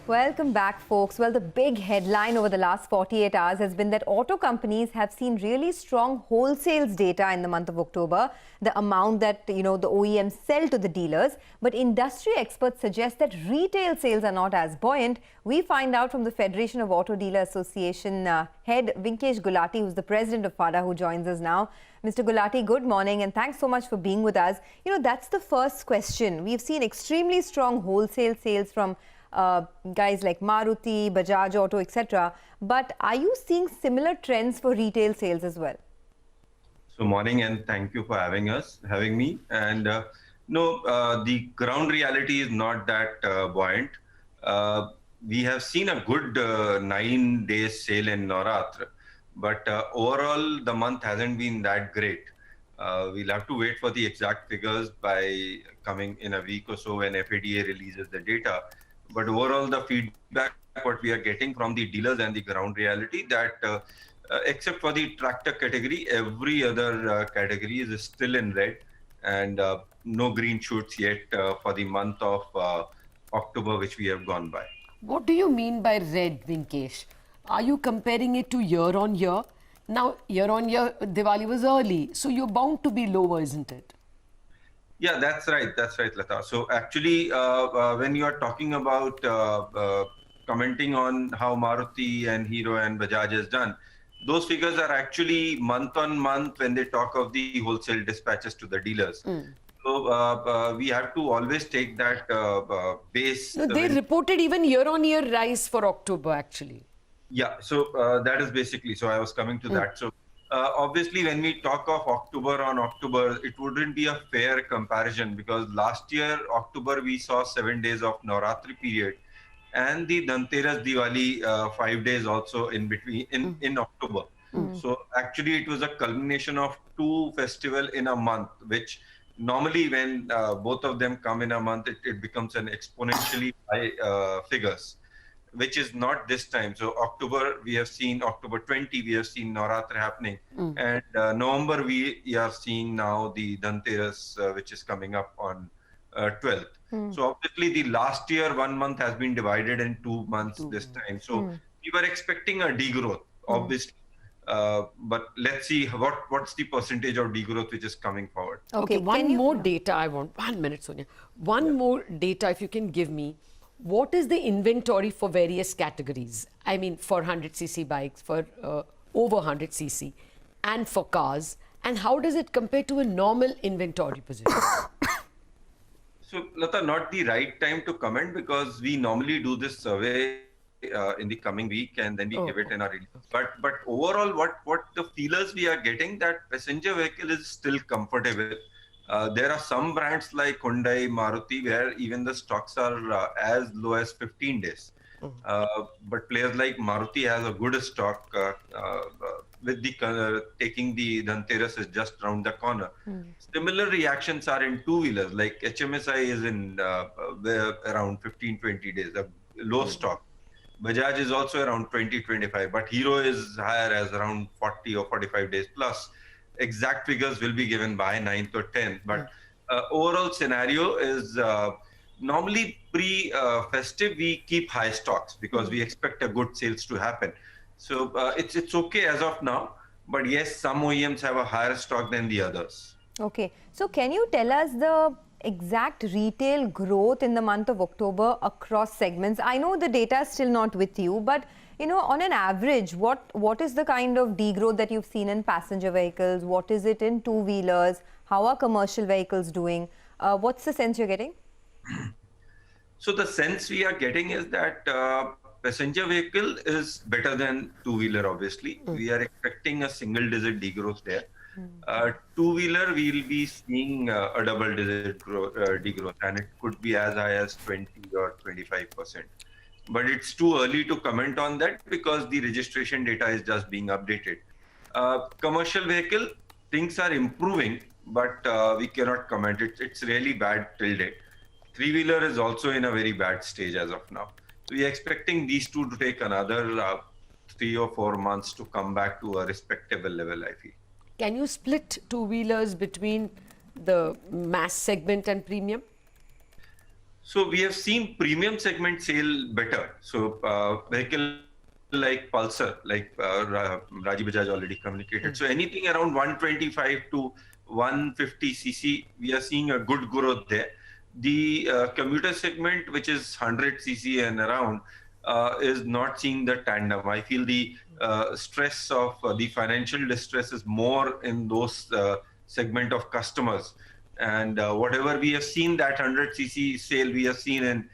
Welcome back, folks. Well, the big headline over the last 48 hours has been that auto companies have seen really strong wholesales data in the month of October, the amount that, the OEMs sell to the dealers. But industry experts suggest that retail sales are not as buoyant. We find out from the Federation of Auto Dealer Association head Vinkesh Gulati, who's the president of FADA, who joins us now. Mr. Gulati, good morning and thanks so much for being with us. That's the first question. We've seen extremely strong wholesale sales from guys like Maruti, Bajaj Auto, etc. But are you seeing similar trends for retail sales as well? So morning and thank you for having me. And the ground reality is not that buoyant. We have seen a good 9 days sale in Navratri, but overall the month hasn't been that great. We'll have to wait for the exact figures by coming in a week or so when FADA releases the data. But overall, the feedback what we are getting from the dealers and the ground reality that except for the tractor category, every other category is still in red and no green shoots yet for the month of October, which we have gone by. What do you mean by red, Vinkesh? Are you comparing it to year on year? Now, year on year, Diwali was early, so you're bound to be lower, isn't it? Yeah, that's right, Lata. So actually, when you are talking about commenting on how Maruti and Hero and Bajaj has done, those figures are actually month on month when they talk of the wholesale dispatches to the dealers. So we have to always take that base. No, they reported even year on year rise for October, actually. Yeah, so that is basically, so I was coming to that. So obviously, when we talk of October, it wouldn't be a fair comparison because last year, October, we saw 7 days of Navratri period and the Dhanteras Diwali 5 days also in between in October. So actually, it was a culmination of two festivals in a month, which normally when both of them come in a month, it becomes an exponentially high figures, which is not this time. So October, we have seen October 20, we have seen Navratri happening. And November, we are seeing now the Dhanteras, which is coming up on 12th. So obviously the last year, 1 month has been divided in 2 months this time. So we were expecting a degrowth, obviously. But let's see what's the percentage of degrowth which is coming forward. Okay, one more data I want. 1 minute, Sonia. One more data, if you can give me. What is the inventory for various categories? I mean, for 100cc bikes, for over 100cc, and for cars. And how does it compare to a normal inventory position? So, Lata, not the right time to comment because we normally do this survey in the coming week and then we give it in our release. But overall, what the feelers we are getting that passenger vehicle is still comfortable. There are some brands like Hyundai, Maruti, where even the stocks are as low as 15 days. But players like Maruti has a good stock with the taking the Dhanteras is just around the corner. Similar reactions are in two-wheelers, like HMSI is in around 15-20 days, a low stock. Bajaj is also around 20-25, but Hero is higher as around 40 or 45 days plus. Exact figures will be given by 9th or 10th, but overall scenario is normally pre-festive we keep high stocks because we expect a good sales to happen. So it's okay as of now, but yes, some OEMs have a higher stock than the others. Okay, so can you tell us the exact retail growth in the month of October across segments? I know the data is still not with you, but on an average, what is the kind of degrowth that you've seen in passenger vehicles? What is it in two-wheelers? How are commercial vehicles doing? What's the sense you're getting? So the sense we are getting is that passenger vehicle is better than two-wheeler, obviously. We are expecting a single-digit degrowth there. Two-wheeler, we will be seeing a double-digit degrowth, and it could be as high as 20 or 25%. But it's too early to comment on that because the registration data is just being updated. Commercial vehicle, things are improving, but we cannot comment. It's really bad till date. Three-wheeler is also in a very bad stage as of now. So we are expecting these two to take another 3 or 4 months to come back to a respectable level, I feel. Can you split two-wheelers between the mass segment and premium? So we have seen premium segment sale better. So vehicle like Pulsar, like Raji Bajaj already communicated. So anything around 125 to 150 cc, we are seeing a good growth there. The commuter segment, which is 100 cc and around, is not seeing the tandem. I feel the stress of the financial distress is more in those segment of customers. And whatever we have seen, that 100 cc sale we have seen in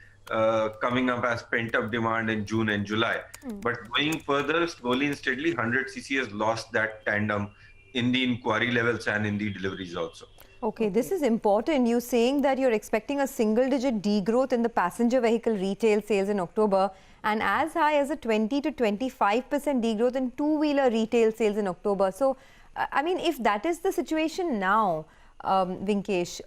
coming up as pent up demand in June and July. But going further, slowly and steadily, 100 cc has lost that tandem in the inquiry levels and in the deliveries also. Okay, this is important. You saying that you're expecting a single-digit degrowth in the passenger vehicle retail sales in October, and as high as a 20 to 25% degrowth in two-wheeler retail sales in October. So, I mean, if that is the situation now, Vinkesh,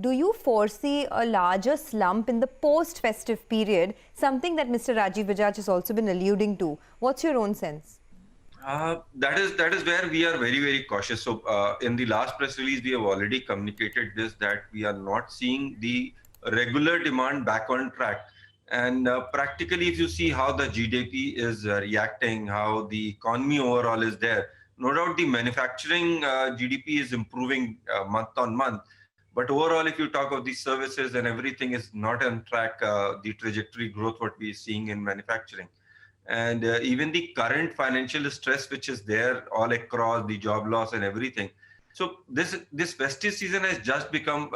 do you foresee a larger slump in the post-festive period, something that Mr. Rajiv Bajaj has also been alluding to? What's your own sense? That is where we are very, very cautious. So in the last press release, we have already communicated this, that we are not seeing the regular demand back on track. And practically, if you see how the GDP is reacting, how the economy overall is there, no doubt the manufacturing GDP is improving month on month. But overall, if you talk of the services and everything is not on track, the trajectory growth, what we are seeing in manufacturing. And even the current financial stress which is there all across, the job loss and everything. So this festive season has just become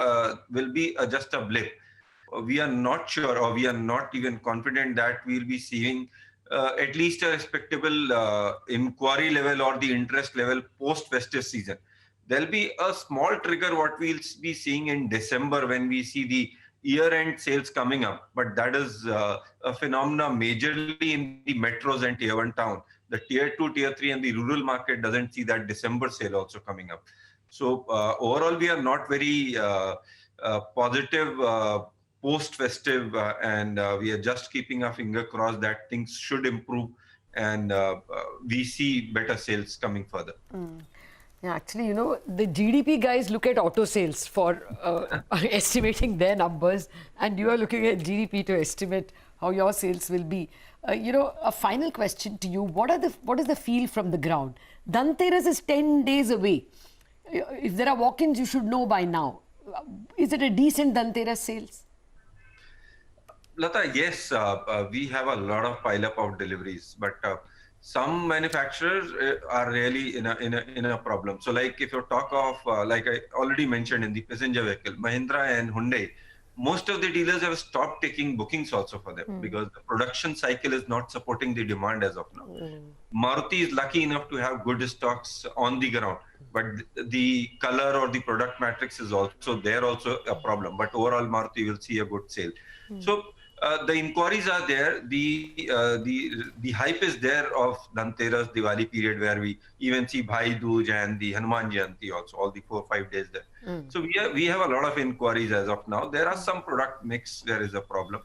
will be just a blip. We are not sure, or we are not even confident that we'll be seeing at least a respectable inquiry level or the interest level post festive season. There'll be a small trigger what we'll be seeing in December when we see the year-end sales coming up, but that is a phenomena majorly in the metros and tier 1 town. The tier 2, tier 3 and the rural market doesn't see that December sale also coming up. So overall, we are not very positive post-festive, and we are just keeping our finger crossed that things should improve and we see better sales coming further. Yeah, actually, you know, the GDP guys look at auto sales for estimating their numbers, and you are looking at GDP to estimate how your sales will be. You know, a final question to you: what is the feel from the ground? Dhanteras is 10 days away. If there are walk-ins, you should know by now. Is it a decent Dhanteras sales? Lata, yes, we have a lot of pile-up of deliveries, but some manufacturers are really in a problem. So, like if you talk of, like I already mentioned in the passenger vehicle, Mahindra and Hyundai, most of the dealers have stopped taking bookings also for them because the production cycle is not supporting the demand as of now. Maruti is lucky enough to have good stocks on the ground, but the color or the product matrix is also a problem. But overall, Maruti will see a good sale. So the inquiries are there. The hype is there of Dhanteras, Diwali period, where we even see Bhai Dooj and the Hanuman Jayanti also, all the 4 or 5 days there. So we have a lot of inquiries as of now. There are some product mix, there is a problem.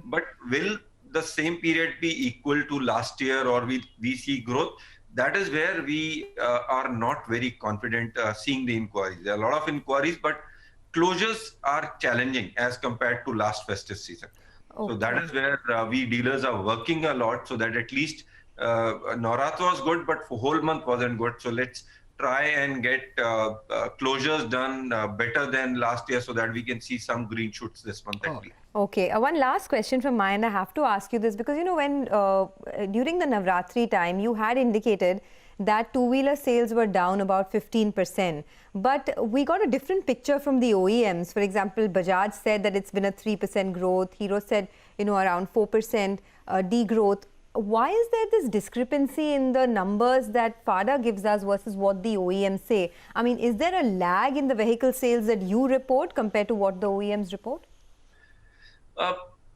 But will the same period be equal to last year, or we see growth? That is where we are not very confident seeing the inquiries. There are a lot of inquiries, but closures are challenging as compared to last festive season. Okay. So that is where we dealers are working a lot, so that at least Navratri was good, but for whole month wasn't good. So let's try and get closures done better than last year, so that we can see some green shoots this month at least. Okay, one last question from my end. I have to ask you this because, you know, when during the Navratri time, you had indicated that two-wheeler sales were down about 15%. But we got a different picture from the OEMs. For example, Bajaj said that it's been a 3% growth. Hero said, you know, around 4% degrowth. Why is there this discrepancy in the numbers that FADA gives us versus what the OEMs say? I mean, is there a lag in the vehicle sales that you report compared to what the OEMs report?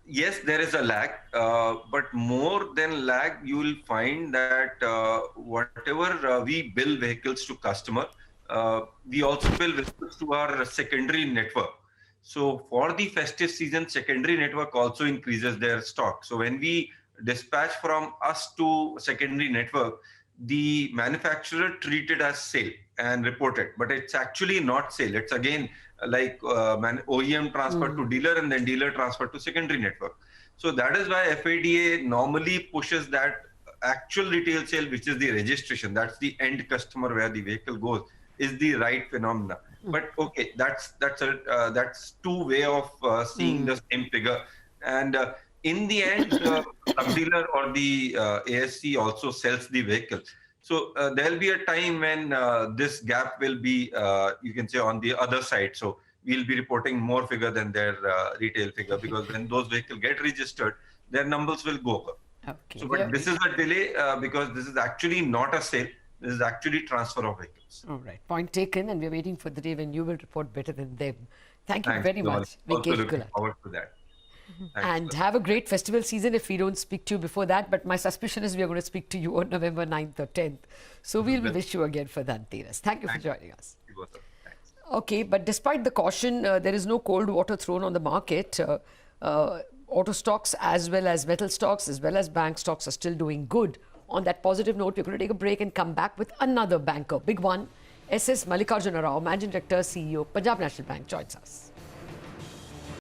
Yes, there is a lag, but more than lag, you will find that whatever we bill vehicles to customer, we also bill vehicles to our secondary network. So for the festive season, secondary network also increases their stock. So when we dispatch from us to secondary network, the manufacturer treat it as sale and report it, but it's actually not sale. It's again OEM transfer to dealer and then dealer transfer to secondary network. So that is why FADA normally pushes that actual retail sale, which is the registration, that's the end customer where the vehicle goes, is the right phenomena. But okay, that's two way of seeing the same figure. And in the end, the sub-dealer or the ASC also sells the vehicle. So there'll be a time when this gap will be, you can say, on the other side. So we'll be reporting more figure than their retail figure, because when those vehicles get registered, their numbers will go up. Okay. So, but this is a delay because this is actually not a sale. This is actually transfer of vehicles. All right. Point taken. And we're waiting for the day when you will report better than them. Thank you Thanks, very much. Also looking forward to that. Thanks. And have a great festival season if we don't speak to you before that. But my suspicion is we are going to speak to you on November 9th or 10th. So we'll wish you again for Dhanteras. Thank you for joining us. Thanks. Okay, but despite the caution, there is no cold water thrown on the market. Auto stocks as well as metal stocks as well as bank stocks are still doing good. On that positive note, we're going to take a break and come back with another banker, big one. SS Mallikarjuna Rao, Managing Director, CEO, Punjab National Bank, joins us.